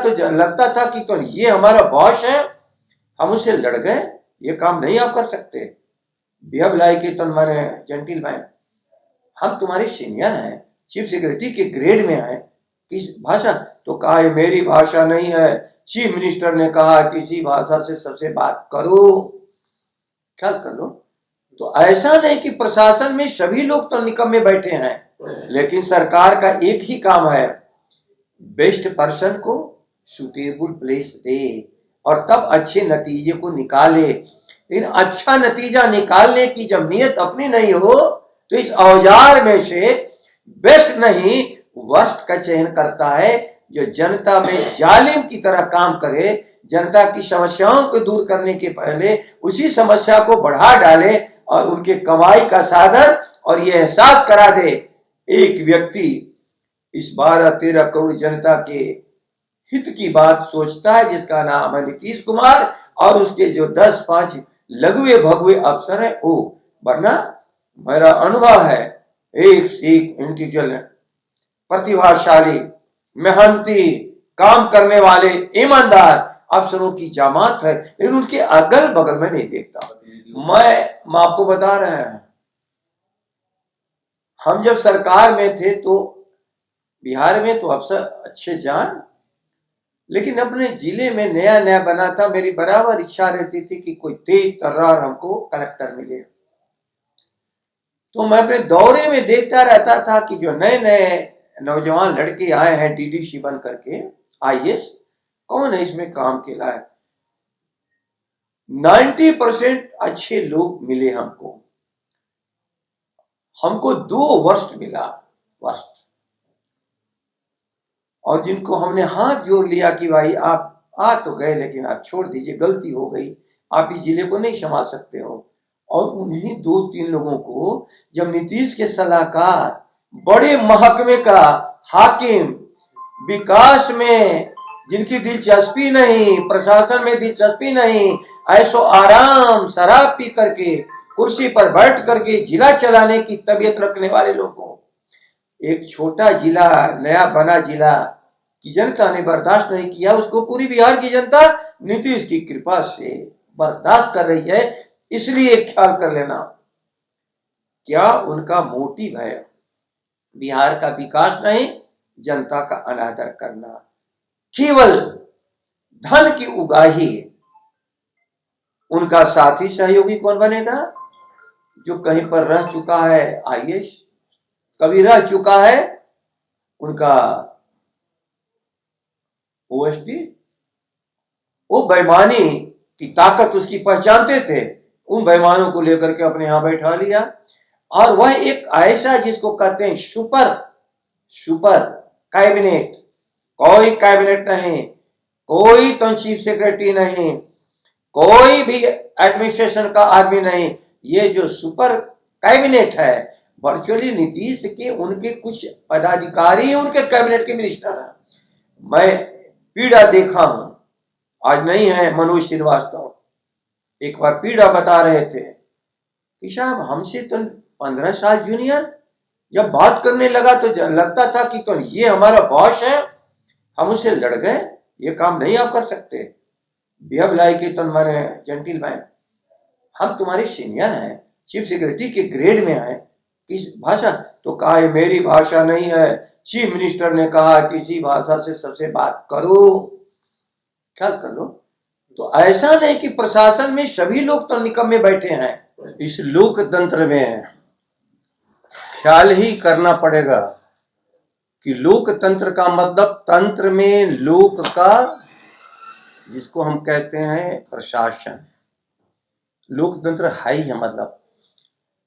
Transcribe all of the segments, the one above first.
तो लगता था कि तो ये हमारा बॉस है, हम उससे लड़ गए, ये काम नहीं आप कर सकते। बिहेव लाइक ए तुम्हारे जेंटिलमैन, हम तुम्हारे सीनियर हैं, चीफ सेक्रेटरी के ग्रेड में है। किस भाषा? तो कहा ये मेरी भाषा नहीं है, चीफ मिनिस्टर ने कहा किसी भाषा से सबसे बात करो, ख्याल कर लो। तो ऐसा नहीं कि प्रशासन में सभी लोग तो निकम्मे बैठे हैं, लेकिन सरकार का एक ही काम है, बेस्ट पर्सन को सुटेबल प्लेस दे और तब अच्छे नतीजे को निकाले। लेकिन अच्छा नतीजा निकालने की जब नीयत अपनी नहीं हो तो इस औजार में से बेस्ट नहीं वर्स्ट का चयन करता है, जो जनता में जालिम की तरह काम करे, जनता की समस्याओं को दूर करने के पहले उसी समस्या को बढ़ा डाले और उनके कमाई का साधन और ये एहसास करा दे। एक व्यक्ति इस 12-13 करोड़ जनता के हित की बात सोचता है, जिसका नाम है नीतीश कुमार, और उसके जो 10-5 लघुए भगवे अफसर है वो। वरना मेरा अनुभव है, एक से एक इंटेलिजेंट, प्रतिभाशाली, मेहनती, काम करने वाले, ईमानदार अफसरों की जमात है, लेकिन उनके अगल बगल में नहीं देखता। मैं आपको बता रहे हैं, हम जब सरकार में थे तो बिहार में तो अफसर अच्छे जान, लेकिन अपने जिले में नया नया बना था, मेरी बराबर इच्छा रहती थी कि कोई तेज तर्रार हमको कलेक्टर मिले। तो मैं अपने दौरे में देखता रहता था कि जो नए नए नौजवान लड़के आए हैं डीडीसी बन करके, आईएएस, कौन है इसमें काम के लायक? 90% अच्छे लोग मिले हमको। हमको 2 वर्ष मिला, वर्ष, और जिनको हमने हाथ जोड़ लिया कि भाई आप आ तो गए लेकिन आप छोड़ दीजिए, गलती हो गई, आप इस जिले को नहीं संभाल सकते हो। और उन्हीं 2-3 लोगों को जब नीतीश के सलाहकार, बड़े महकमे का हाकिम, विकास में जिनकी दिलचस्पी नहीं, प्रशासन में दिलचस्पी नहीं, ऐसो आराम शराब पी करके कुर्सी पर बैठ करके जिला चलाने की तबीयत रखने वाले लोगों, एक छोटा जिला, नया बना जिला की जनता ने बर्दाश्त नहीं किया, उसको पूरी बिहार की जनता नीतीश की कृपा से बर्दाश्त कर रही है। इसलिए ख्याल कर लेना, क्या उनका मोटिव है बिहार का विकास नहीं, जनता का अनादर करना, केवल धन की उगाही। उनका साथी सहयोगी कौन बनेगा? जो कहीं पर रह चुका है आईएएस, कभी रह चुका है उनका ओएसडी, वो बेईमानी की ताकत उसकी पहचानते थे, उन बेईमानों को लेकर के अपने यहां बैठा लिया। और वह एक ऐसा जिसको कहते हैं सुपर कैबिनेट, कोई कैबिनेट नहीं, कोई तो चीफ सेक्रेटरी नहीं, कोई भी एडमिनिस्ट्रेशन का आदमी नहीं, ये जो सुपर कैबिनेट है वर्चुअली नीतीश के उनके कुछ पदाधिकारी उनके कैबिनेट के मिनिस्टर हैं। मैं पीड़ा देखा हूं, आज नहीं है मनोज श्रीवास्तव, एक बार पीड़ा बता रहे थे कि साहब हमसे तो 15 साल जूनियर, जब बात करने लगा तो लगता था कि तो ये हमारा बॉस है, हम उससे लड़ गए, ये काम नहीं आप कर सकते। बिहेव लाइक ए तुम्हारे जेंटिलमैन, हम तुम्हारे सीनियर हैं, चीफ सेक्रेटरी के ग्रेड में है। किस भाषा? तो कहा ये मेरी भाषा नहीं है, चीफ मिनिस्टर ने कहा किसी भाषा से सबसे बात करो, ख्याल कर लो। तो ऐसा नहीं कि प्रशासन में सभी लोग तो निकम्मे बैठे हैं। इस लोकतंत्र में ख्याल ही करना पड़ेगा कि लोकतंत्र का मतलब तंत्र में लोक का, जिसको हम कहते हैं प्रशासन, लोकतंत्र है ही मतलब।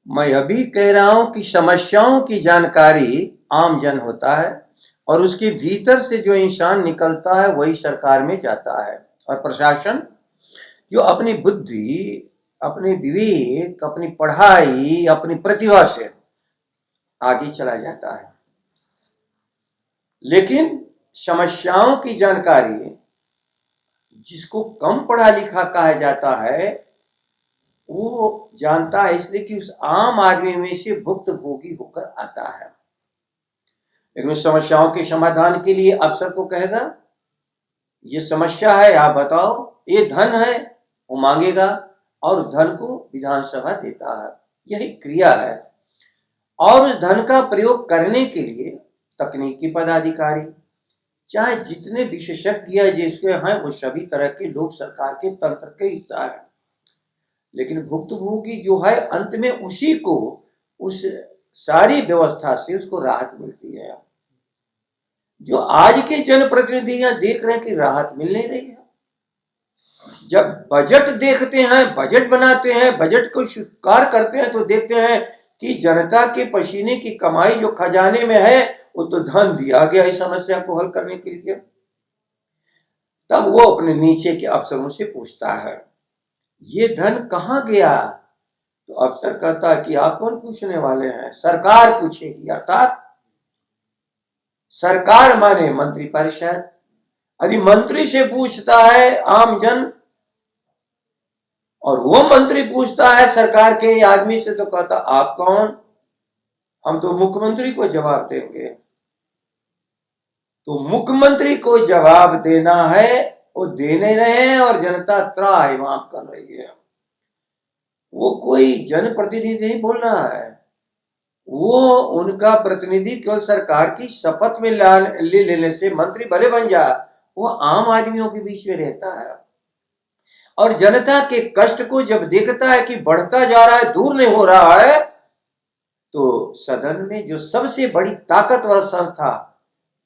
मैं अभी कह रहा हूं कि समस्याओं की जानकारी आम जन होता है और उसके भीतर से जो इंसान निकलता है वही सरकार में जाता है, और प्रशासन जो अपनी बुद्धि, अपने विवेक, अपनी पढ़ाई, अपनी प्रतिभा से आगे चला जाता है। लेकिन समस्याओं की जानकारी जिसको कम पढ़ा लिखा कहा जाता है वो जानता है, इसलिए कि उस आम आदमी में से भुक्तभोगी होकर आता है। लेकिन समस्याओं के समाधान के लिए अफसर को कहेगा ये समस्या है, आप बताओ। ये धन है, वो मांगेगा और धन को विधानसभा देता है, यही क्रिया है। और उस धन का प्रयोग करने के लिए तकनीकी पदाधिकारी, चाहे जितने विशेषज्ञ जिसके हैं, वो सभी तरह के लोग सरकार के तंत्र के हिस्सा है। लेकिन भुक्तभोगी जो है, अंत में उसी को उस सारी व्यवस्था से उसको राहत मिलती है। जो आज के जनप्रतिनिधियां देख रहे हैं कि राहत मिल नहीं रही है। जब बजट देखते हैं, बजट बनाते हैं, बजट को स्वीकार करते हैं, तो देखते हैं कि जनता के पसीने की कमाई जो खजाने में है, वो तो धन दिया गया इस समस्या को हल करने के लिए। तब वो अपने नीचे के अफसरों से पूछता है, ये धन कहाँ गया? तो अफसर कहता है कि आप कौन पूछने वाले हैं, सरकार पूछेगी। अर्थात सरकार माने मंत्रिपरिषद। यदि मंत्री से पूछता है आम जन और वो मंत्री पूछता है सरकार के आदमी से, तो कहता आप कौन? हम तो मुख्यमंत्री को जवाब देंगे। तो मुख्यमंत्री को जवाब देना है, वो दे नहीं रहे हैं और जनता त्राहिमाम कर रही है। वो कोई जनप्रतिनिधि नहीं बोल रहा है, वो उनका प्रतिनिधि केवल सरकार की शपथ में ले लेने से मंत्री भले बन जा, वो आम आदमियों के बीच में रहता है और जनता के कष्ट को जब देखता है कि बढ़ता जा रहा है, दूर नहीं हो रहा है, तो सदन में जो सबसे बड़ी ताकतवर संस्था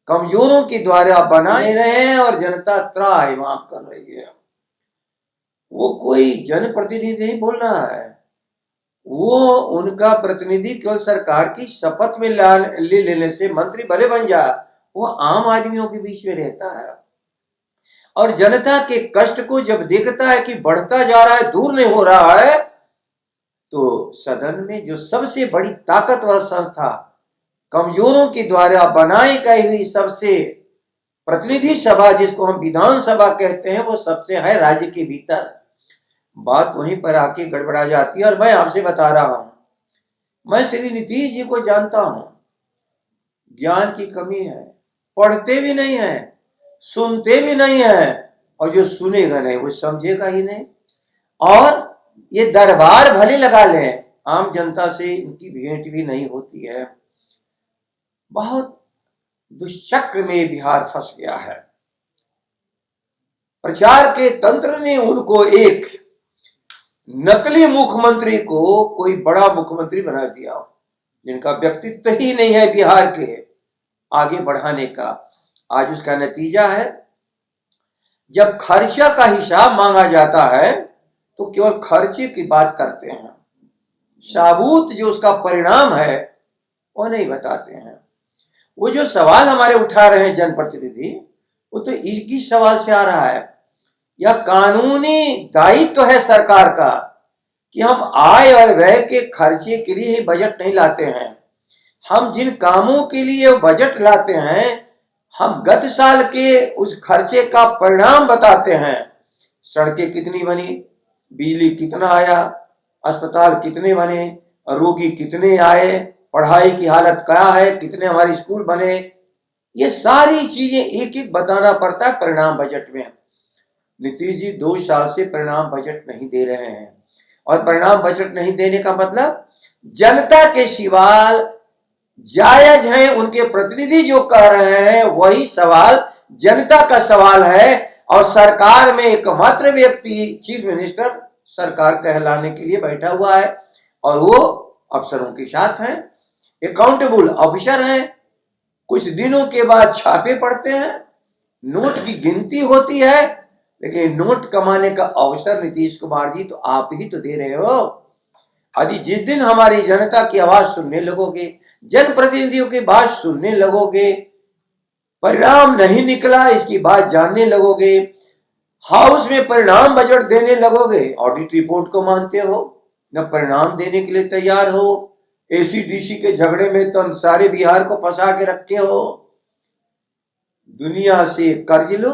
कमजोरों के द्वारा बनाए रहे हैं और जनता त्राहिमाम कर रही है। वो कोई जनप्रतिनिधि नहीं बोल रहा है, वो उनका प्रतिनिधि केवल सरकार की शपथ में ले लेने से मंत्री भले बन जा, वो आम आदमियों के बीच में रहता है और जनता के कष्ट को जब देखता है कि बढ़ता जा रहा है, दूर नहीं हो रहा है, तो सदन में जो सबसे बड़ी ताकतवर संस्था कमजोरों के द्वारा बनाई गई हुई सबसे प्रतिनिधि सभा, जिसको हम विधानसभा कहते हैं, वो सबसे है राज्य के भीतर। बात वहीं पर आके गड़बड़ा जाती है। और मैं आपसे बता रहा हूं, मैं श्री नीतीश जी को जानता हूं, ज्ञान की कमी है, पढ़ते भी नहीं है, सुनते भी नहीं है, और जो सुनेगा नहीं वो समझेगा ही नहीं। और ये दरबार भले लगा लें, आम जनता से इनकी भेंट भी नहीं होती है। बहुत दुष्चक्र में बिहार फंस गया है। प्रचार के तंत्र ने उनको एक नकली मुख्यमंत्री को कोई बड़ा मुख्यमंत्री बना दिया, जिनका व्यक्तित्व ही नहीं है बिहार के आगे बढ़ाने का। आज उसका नतीजा है, जब खर्चा का हिसाब मांगा जाता है तो केवल खर्चे की बात करते हैं, साबूत जो उसका परिणाम है वो नहीं बताते हैं। वो जो सवाल हमारे उठा रहे हैं जनप्रतिनिधि, वो तो इसी सवाल से आ रहा है। यह कानूनी दायित्व है सरकार का कि हम आय और व्यय के खर्चे के लिए ही बजट नहीं लाते हैं। हम जिन कामों के लिए बजट लाते हैं, हम गत साल के उस खर्चे का परिणाम बताते हैं। सड़कें कितनी बनी, बिजली कितना आया, अस्पताल कितने बने, रोगी कितने आए, पढ़ाई की हालत क्या है, कितने हमारे स्कूल बने, ये सारी चीजें एक एक बताना पड़ता है परिणाम बजट में। नीतीश जी 2 साल से परिणाम बजट नहीं दे रहे हैं, और परिणाम बजट नहीं देने का मतलब जनता के सवाल जायज है, उनके प्रतिनिधि जो कह रहे हैं वही सवाल जनता का सवाल है। और सरकार में एकमात्र व्यक्ति चीफ मिनिस्टर सरकार कहलाने के लिए बैठा हुआ है, और वो अफसरों के साथ हैं, अकाउंटेबल ऑफिसर हैं। कुछ दिनों के बाद छापे पड़ते हैं, नोट की गिनती होती है, लेकिन नोट कमाने का अवसर नीतीश कुमार जी तो आप ही तो दे रहे हो। यदि जिस दिन हमारी जनता की आवाज सुनने लगोगे, जनप्रतिनिधियों की बात सुनने लगोगे, परिणाम नहीं निकला इसकी बात जानने लगोगे, हाउस में परिणाम बजट देने लगोगे, ऑडिट रिपोर्ट को मानते हो, न परिणाम देने के लिए तैयार हो, एसीडीसी के झगड़े में तो सारे बिहार को फंसा के रखे हो। दुनिया से कर्ज लो,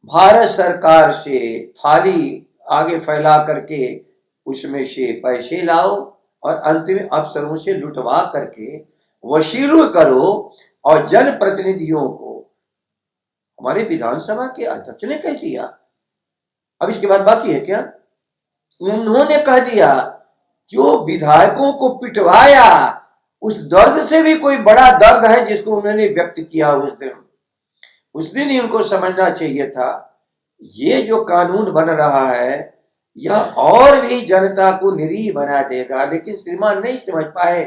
भारत सरकार से थाली आगे फैला करके उसमें से पैसे लाओ, और अंत में अफसरों से लुटवा करके वसूल करो, और जनप्रतिनिधियों को हमारे विधानसभा के अध्यक्ष ने कह दिया। अब इसके बाद बाकी है क्या? उन्होंने कह दिया जो विधायकों को पिटवाया उस दर्द से भी कोई बड़ा दर्द है जिसको उन्होंने व्यक्त किया उस दिन ही उनको समझना चाहिए था ये जो कानून बन रहा है यह और भी जनता को निरीह बना देगा, लेकिन श्रीमान नहीं समझ पाए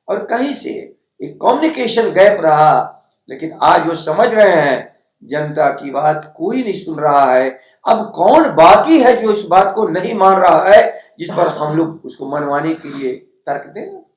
और कहीं से एक कम्युनिकेशन गैप रहा। लेकिन आज वो समझ रहे हैं जनता की बात कोई नहीं सुन रहा है। अब कौन बाकी है जो इस बात को नहीं मान रहा है जिस पर हम लोग उसको मनवाने के लिए तर्क दें?